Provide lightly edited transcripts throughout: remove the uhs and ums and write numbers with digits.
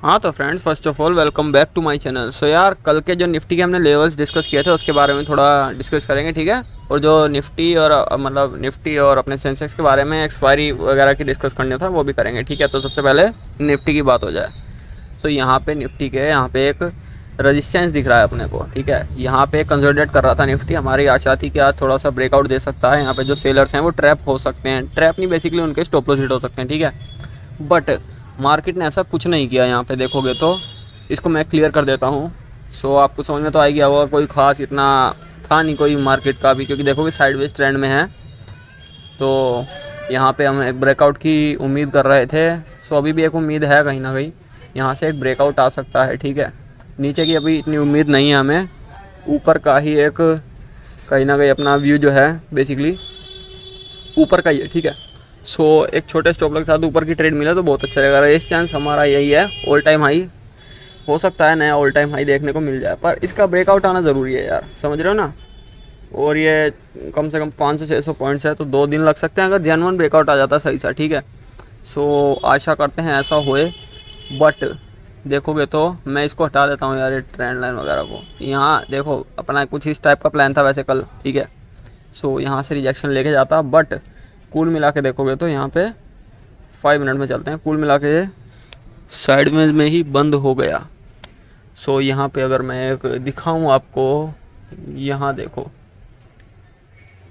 हाँ तो friends, first of all welcome back to my channel. So यार, कल के जो निफ्टी के हमने लेवल्स डिस्कस किए थे उसके बारे में थोड़ा डिस्कस करेंगे, ठीक है। और जो निफ्टी और मतलब निफ्टी और अपने सेंसेक्स के बारे में एक्सपायरी वगैरह की डिस्कस करना था वो भी करेंगे, ठीक है। तो सबसे पहले निफ्टी की बात हो जाए। सो यहाँ पे निफ्टी के यहाँ पे एक रजिस्टेंस दिख रहा है अपने को, ठीक है। यहाँ पे कंसोलिडेट कर रहा था निफ्टी। हमारी आशा थी कि आज थोड़ा सा ब्रेकआउट दे सकता है। यहाँ पे जो सेलर्स हैं वो ट्रैप हो सकते हैं, ट्रैप नहीं बेसिकली उनके स्टॉप लॉस हिट हो सकते हैं, ठीक है। बट मार्केट ने ऐसा कुछ नहीं किया। यहाँ पे देखोगे तो इसको मैं क्लियर कर देता हूँ। सो आपको समझ में तो आएगी, होगा कोई ख़ास इतना था नहीं कोई मार्केट का भी, क्योंकि देखोगे साइडवेज ट्रेंड में है। तो यहाँ पे हम एक ब्रेकआउट की उम्मीद कर रहे थे। सो अभी भी एक उम्मीद है कहीं ना कहीं यहाँ से एक ब्रेकआउट आ सकता है, ठीक है। नीचे की अभी इतनी उम्मीद नहीं है हमें, ऊपर का ही एक कहीं ना कहीं अपना व्यू जो है बेसिकली ऊपर का ही है, ठीक है। सो एक छोटे स्टॉप लॉस के साथ ऊपर की ट्रेड मिला तो बहुत अच्छा रहेगा। रेस चांस हमारा यही है, ऑल टाइम हाई हो सकता है, नया ऑल टाइम हाई देखने को मिल जाए, पर इसका ब्रेकआउट आना ज़रूरी है यार, समझ रहे हो ना। और ये कम से कम 500-600 पॉइंट्स है, तो 2 दिन लग सकते हैं अगर जेन्युइन ब्रेकआउट आ जाता है सही सा, ठीक है। सो आशा करते हैं ऐसा होए। बट देखोगे तो मैं इसको हटा देता हूँ यार, ये ट्रेंड लाइन वगैरह को। यहाँ देखो अपना कुछ इस टाइप का प्लान था वैसे कल, ठीक है। सो यहाँ से रिजेक्शन लेके जाता, बट कुल मिला के देखोगे तो यहाँ पे 5 मिनट में चलते हैं, कुल मिला के साइड में ही बंद हो गया। सो यहाँ पे अगर मैं एक दिखाऊँ आपको, यहाँ देखो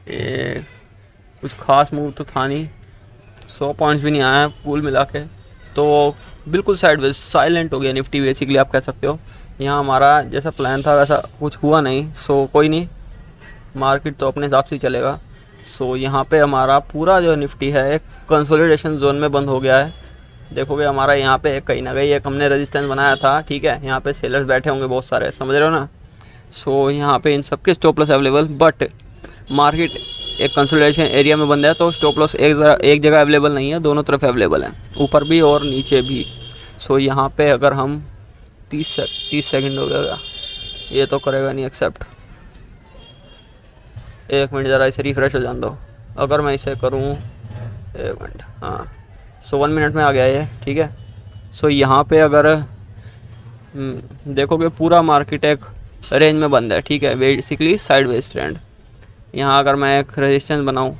ये कुछ खास मूव तो था नहीं, 100 पॉइंट्स भी नहीं आया कुल मिला के, तो बिल्कुल साइडवेज साइलेंट हो गया निफ्टी बेसिकली आप कह सकते हो। यहाँ हमारा जैसा प्लान था वैसा कुछ हुआ नहीं। सो कोई नहीं, मार्केट तो अपने हिसाब से ही चलेगा। सो यहाँ पे हमारा पूरा जो निफ्टी है एक कंसोलिडेशन जोन में बंद हो गया है। देखोगे हमारा यहाँ पे कहीं ना कहीं एक हमने रेजिस्टेंस बनाया था, ठीक है। यहाँ पे सेलर्स बैठे होंगे बहुत सारे, समझ रहे हो ना। सो यहाँ पे इन सबके stop loss available, but market एक कंसोलिडेशन एरिया में बंद है, तो स्टॉप लॉस एक जगह अवेलेबल नहीं है, दोनों तरफ अवेलेबल है, ऊपर भी और नीचे भी। सो यहाँ पे अगर हम 30 सेकंड हो गया, ये तो करेगा नहीं एक्सेप्ट। 1 मिनट ज़रा इसे रिफ़्रेश हो जाने दो। अगर मैं इसे करूँ 1 मिनट, हाँ। सो 1 मिनट में आ गया ये, ठीक है। सो यहाँ पे अगर देखोगे पूरा मार्केट एक रेंज में बंद है, ठीक है, बेसिकली साइडवेज ट्रेंड। यहाँ अगर मैं एक रेजिस्टेंस बनाऊँ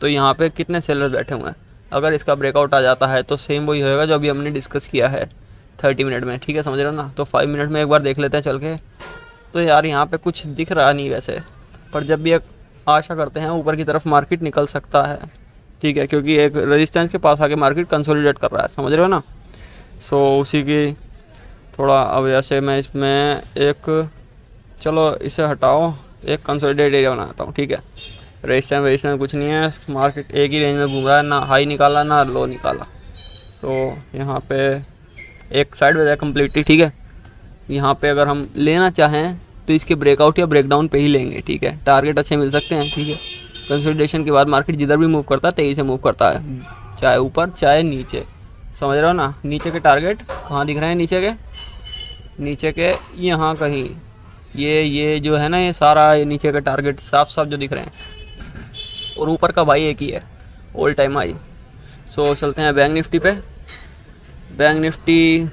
तो यहाँ पे कितने सेलर्स बैठे हुए हैं। अगर इसका ब्रेकआउट आ जाता है तो सेम वही होएगा जो अभी हमने डिस्कस किया है 30 मिनट में, ठीक है, समझ रहे हो ना। तो 5 मिनट में एक बार देख लेते हैं चल के। तो यार यहाँ पे कुछ दिख रहा नहीं वैसे, पर जब भी एक आशा करते हैं ऊपर की तरफ मार्केट निकल सकता है, ठीक है, क्योंकि एक रेजिस्टेंस के पास आके मार्केट कंसोलिडेट कर रहा है, समझ रहे हो ना। सो उसी की थोड़ा अब जैसे मैं इसमें एक, चलो इसे हटाओ, एक कंसोलिडेट एरिया बनाता हूँ, ठीक है। रेजिस्टेंस कुछ नहीं है, मार्केट एक ही रेंज में घूम रहा है, ना हाई निकाला ना लो निकाला। सो यहाँ पे एक साइड में जाए कम्प्लीटली, ठीक है। यहाँ पे अगर हम लेना चाहें तो इसके ब्रेकआउट या ब्रेकडाउन पे ही लेंगे, ठीक है। टारगेट अच्छे मिल सकते हैं, ठीक है। कंसोलिडेशन के बाद मार्केट जिधर भी मूव करता है तेज़ी से मूव करता है, चाहे ऊपर चाहे नीचे, समझ रहे हो ना। नीचे के टारगेट कहाँ दिख रहे हैं, नीचे के यहाँ कहीं, ये जो है ना, ये सारा ये नीचे के टारगेट साफ साफ जो दिख रहे हैं, और ऊपर का भाई एक ही है, ऑल टाइम हाई। सो चलते हैं बैंक निफ्टी पे। बैंक निफ्टी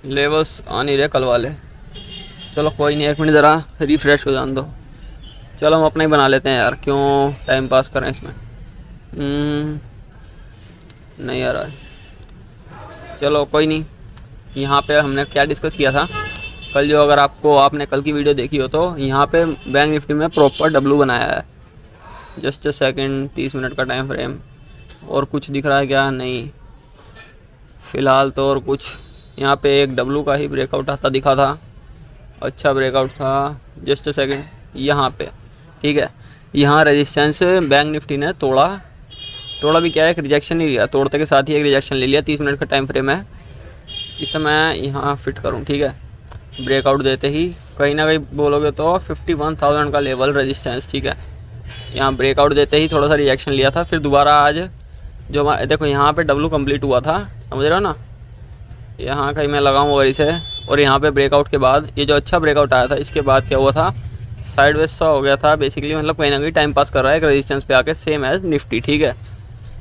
लेवल्स आ नहीं रहे कल वाले, चलो कोई नहीं, 1 मिनट ज़रा रिफ़्रेश हो जाने दो। चलो हम अपना ही बना लेते हैं यार, क्यों टाइम पास करें इसमें। नहीं आ रहा है, चलो कोई नहीं। यहाँ पे हमने क्या डिस्कस किया था कल, जो अगर आपने कल की वीडियो देखी हो तो यहाँ पे बैंक निफ्टी में प्रॉपर डब्लू बनाया है। जस्ट सेकंड, 30 मिनट का टाइम फ्रेम, और कुछ दिख रहा है क्या, नहीं फ़िलहाल तो। और कुछ यहाँ पे एक डब्लू का ही ब्रेकआउट आता दिखा था, अच्छा ब्रेकआउट था। जस्ट सेकंड, यहाँ पे, ठीक है। यहाँ रेजिस्टेंस बैंक निफ्टी ने तोड़ा भी क्या है, एक रिजेक्शन ही लिया, तोड़ते के साथ ही एक रिजेक्शन ले लिया। 30 मिनट का टाइम फ्रेम है, इसे मैं यहाँ फिट करूँ, ठीक है। ब्रेकआउट देते ही कहीं ना कहीं बोलोगे तो 51,000 का लेवल रेजिस्टेंस, ठीक है। यहाँ ब्रेकआउट देते ही थोड़ा सा रिजेक्शन लिया था, फिर दोबारा आज जो देखो यहाँ पे डब्लू कंप्लीट हुआ था, समझ रहे हो ना। यहाँ कहीं मैं लगाऊँ अगर इसे, और यहाँ पे ब्रेकआउट के बाद ये जो अच्छा ब्रेकआउट आया था, इसके बाद क्या हुआ था, साइडवेज सा हो गया था बेसिकली, मतलब कहीं ना कहीं टाइम पास कर रहा है एक रेजिस्टेंस पे आके, सेम एज निफ्टी, ठीक है।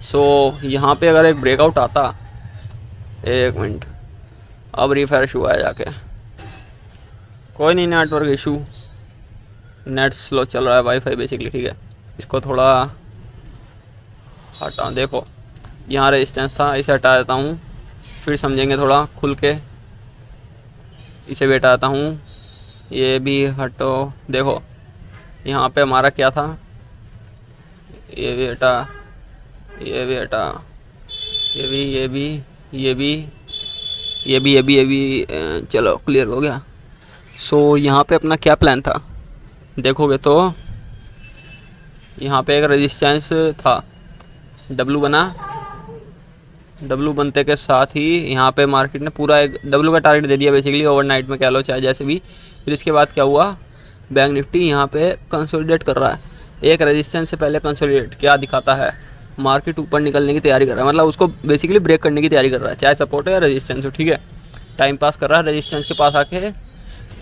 सो यहाँ पे अगर एक ब्रेकआउट आता एक मिनट, अब रिफ्रेश हुआ है जाके। कोई नहीं, नेटवर्क इशू, नेट स्लो चल रहा है, वाईफाई बेसिकली, ठीक है। इसको थोड़ा हटा, देखो यहाँ रेजिस्टेंस था, इसे हटा देता हूँ, फिर समझेंगे थोड़ा खुल के। इसे भी हटाता हूँ, ये भी हटो। देखो यहाँ पे हमारा क्या था, ये भी हटा, ये भी हटा, ये भी, ये भी, ये भी, ये भी, ये भी, ये भी, चलो क्लियर हो गया। सो यहाँ पे अपना क्या प्लान था, देखोगे तो यहाँ पे एक रेजिस्टेंस था, डब्लू बना, डब्लू बनते के साथ ही यहाँ पे मार्केट ने पूरा एक डब्लू का टारगेट दे दिया बेसिकली, ओवरनाइट में कह लो चाहे जैसे भी। फिर इसके बाद क्या हुआ, बैंक निफ्टी यहाँ पे कंसोलिडेट कर रहा है, एक रेजिस्टेंस से पहले कंसोलिडेट क्या दिखाता है, मार्केट ऊपर निकलने की तैयारी कर रहा है, मतलब उसको बेसिकली ब्रेक करने की तैयारी कर रहा है, चाहे सपोर्ट हो या रेजिस्टेंस हो, ठीक है। टाइम पास कर रहा है, रेजिस्टेंस के पास आके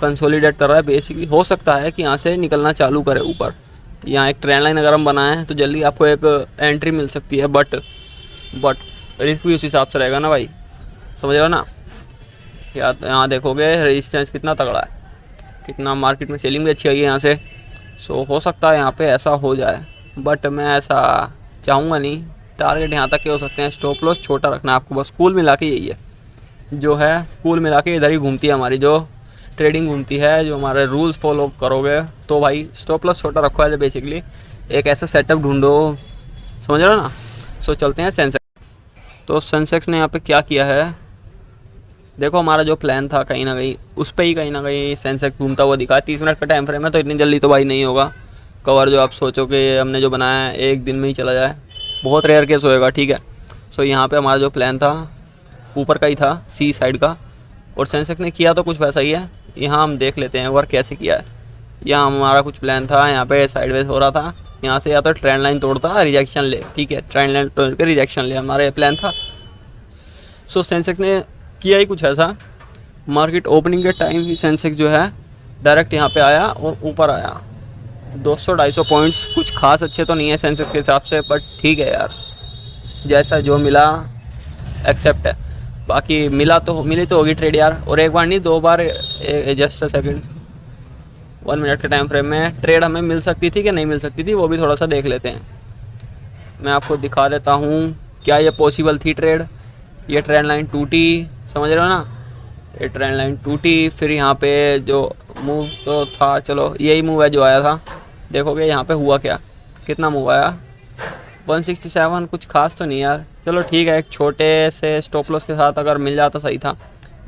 कंसोलिडेट कर रहा है बेसिकली। हो सकता है कि यहाँ से निकलना चालू करे ऊपर, यहाँ एक ट्रेंड लाइन अगर हम बनाएं तो जल्दी आपको एक एंट्री मिल सकती है, बट रिस्क भी उस हिसाब से रहेगा ना भाई, समझ रहे हो ना। यहाँ देखोगे रेजिस्टेंस कितना तगड़ा है, कितना मार्केट में सेलिंग भी अच्छी आई है यहाँ से। सो हो सकता है यहाँ पे ऐसा हो जाए, बट मैं ऐसा चाहूँगा नहीं। टारगेट यहाँ तक के हो सकते हैं, स्टॉप लॉस छोटा रखना है आपको बस। कुल मिला के यही है जो है, कुल मिला के इधर ही घूमती है हमारी जो ट्रेडिंग घूमती है, जो हमारे रूल्स फॉलो करोगे तो भाई स्टॉप लॉस छोटा रखो है बेसिकली, एक ऐसा सेटअप ढूंढो, समझ रहे हो ना। सो चलते हैं सेंसेक्स। तो सेंसेक्स ने यहाँ पे क्या किया है, देखो हमारा जो प्लान था कहीं ना कहीं उस पर ही कहीं ना कहीं सेंसेक्स घूमता हुआ दिखा। 30 मिनट का टाइम फ्रेम है, तो इतनी जल्दी तो भाई नहीं होगा कवर। जो आप सोचो कि हमने जो बनाया है एक दिन में ही चला जाए, बहुत रेयर केस होएगा, ठीक है। सो यहाँ पे हमारा जो प्लान था ऊपर का ही था, सी साइड का, और सेंसेक्स ने किया तो कुछ वैसा ही है। यहाँ हम देख लेते हैं वर्क कैसे किया है। यहाँ हमारा कुछ प्लान था, यहाँ पे साइडवेज हो रहा था, यहाँ से या तो ट्रेंड लाइन तोड़ता रिजेक्शन ले, ठीक है, ट्रेंड लाइन तोड़ के रिजेक्शन ले, हमारा ये प्लान था। सो सेंसेक्स ने किया ही कुछ ऐसा, मार्केट ओपनिंग के टाइम ही सेंसेक्स जो है डायरेक्ट यहाँ पे आया और ऊपर आया 200-250 पॉइंट्स। कुछ खास अच्छे तो नहीं है सेंसेक्स के हिसाब से, बट ठीक है यार, जैसा जो मिला एक्सेप्ट है। बाकी मिली तो होगी ट्रेड यार, और एक बार नहीं 2 बार, जस्ट अ सेकंड, 1 मिनट के टाइम फ्रेम में ट्रेड हमें मिल सकती थी कि नहीं मिल सकती थी, वो भी थोड़ा सा देख लेते हैं। मैं आपको दिखा देता हूँ क्या ये पॉसिबल थी ट्रेड। ये ट्रेंड लाइन टूटी, समझ रहे हो ना, ये ट्रेंड लाइन टूटी, फिर यहाँ पे जो मूव तो था, चलो यही मूव है जो आया था। देखोगे यहाँ पे हुआ क्या, कितना मूव आया, 167, कुछ खास तो नहीं यार, चलो ठीक है। एक छोटे से स्टॉप लॉस के साथ अगर मिल जाता सही था।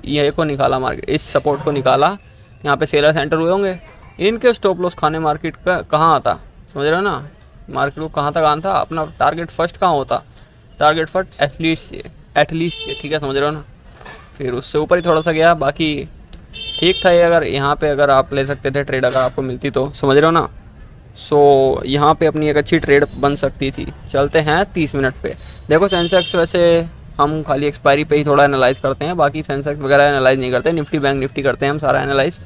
ये को निकाला मार्केट, इस सपोर्ट को निकाला, यहाँ पे सेलर सेंटर हुए होंगे, इनके स्टॉप लॉस खाने मार्केट का कहाँ आता, समझ रहे हो ना, मार्केट को कहाँ तक आना था। अपना टारगेट फर्स्ट कहाँ होता, टारगेट फर्स्ट एटलीस्ट ये, ठीक है, समझ रहे हो ना। फिर उससे ऊपर ही थोड़ा सा गया, बाकी ठीक था ये। अगर यहाँ पे अगर आप ले सकते थे ट्रेड, अगर आपको मिलती तो, समझ रहे हो ना। सो यहाँ पे अपनी एक अच्छी ट्रेड बन सकती थी। चलते हैं 30 मिनट पे। देखो सेंसेक्स वैसे हम खाली एक्सपायरी पे ही थोड़ा एनालाइज करते हैं, बाकी सेंसेक्स वगैरह एनालाइज नहीं करते। निफ्टी बैंक निफ्टी करते हैं हम सारा एनालाइज।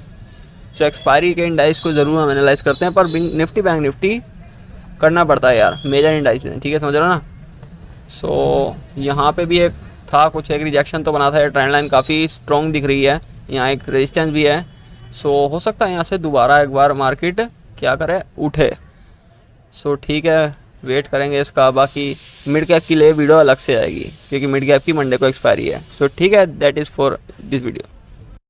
सो एक्सपायरी के इंडाइस को ज़रूर हम एनालाइज करते हैं, पर निफ्टी बैंक निफ्टी करना पड़ता है यार, मेजर इंडाइस में, ठीक है, समझ रहे हो ना। सो यहाँ पे भी एक था कुछ, एक रिजेक्शन तो बना था। ये ट्रेंड लाइन काफ़ी स्ट्रॉन्ग दिख रही है, यहाँ एक रेजिस्टेंस भी है। सो हो सकता है यहाँ से दोबारा एक बार मार्केट क्या करे, उठे। सो ठीक है, वेट करेंगे इसका। बाकी मिड कैप के लिए वीडियो अलग से आएगी, क्योंकि मिड कैप की मंडे को एक्सपायरी है। सो ठीक है, that is for this video.